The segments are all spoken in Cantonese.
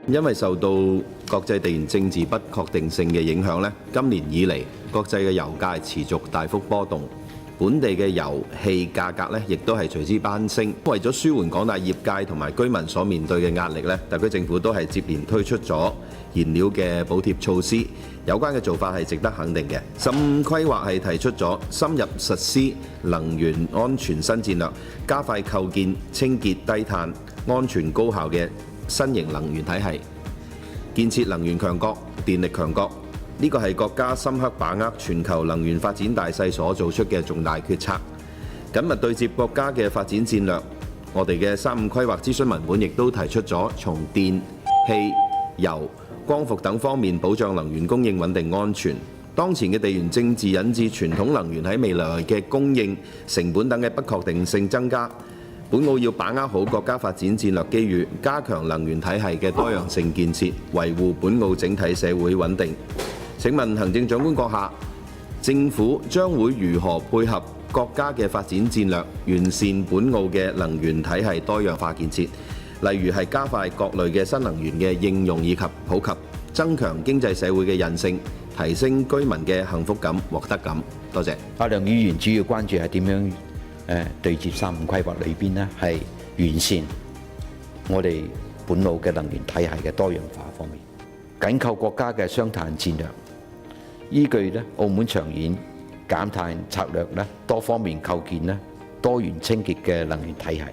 因為受到國際地緣政治不確定性嘅影響咧，今年以嚟國際嘅油價持續大幅波動，本地嘅油氣價格咧亦都係隨之攀升。為咗舒緩廣大業界同埋居民所面對嘅壓力咧，特區政府都係接連推出咗燃料嘅補貼措施，有關嘅做法係值得肯定嘅。15規劃係提出咗深入實施能源安全新戰略，加快構建清潔低碳、安全高效嘅新型能源體系，建設能源強國、電力強國。呢個係國家深刻把握全球能源發展大勢所做出嘅重大決策，緊密對接國家嘅發展戰略。我哋嘅35規劃諮詢文本亦都提出咗從電、氣、油、光伏等方面保障能源供應穩定安全。當前嘅地緣政治引致傳統能源喺未來嘅供應、成本等嘅不確定性增加。本澳要把握好國家發展戰略機遇，加強能源體系嘅多樣性建設，維護本澳整體社會穩定。請問行政長官閣下，政府將會如何配合國家嘅發展戰略，完善本澳嘅能源體系多樣化建設？例如係加快各類嘅新能源嘅應用以及普及，增強經濟社會嘅韌性，提升居民嘅幸福感、獲得感。多謝。阿梁議員主要關注係點樣對接35規劃裏邊呢，係完善我哋本澳嘅能源體系嘅多樣化方面，緊扣國家嘅雙碳戰略，依據咧澳門長遠減碳策略咧，多方面構建咧多元清潔嘅能源體系。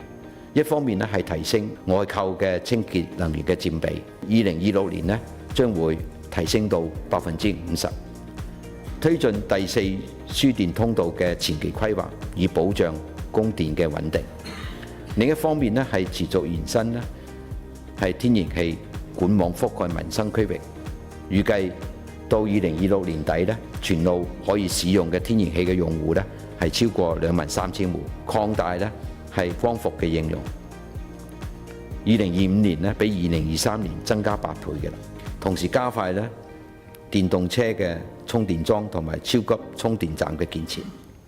一方面咧係提升外購嘅清潔能源嘅佔比，2026年咧將會提升到50%。推進第四輸電通道嘅前期規劃，以保障供電嘅穩定。另一方面咧係持續延伸咧係天然氣管網覆蓋民生區域，預計到2026年底咧，全澳可以使用嘅天然氣嘅用戶咧係超過23000戶，擴大咧係光伏嘅應用。2025年咧比2023年增加8倍嘅啦，同時加快咧電動車嘅充電樁同埋超級充電站嘅建設。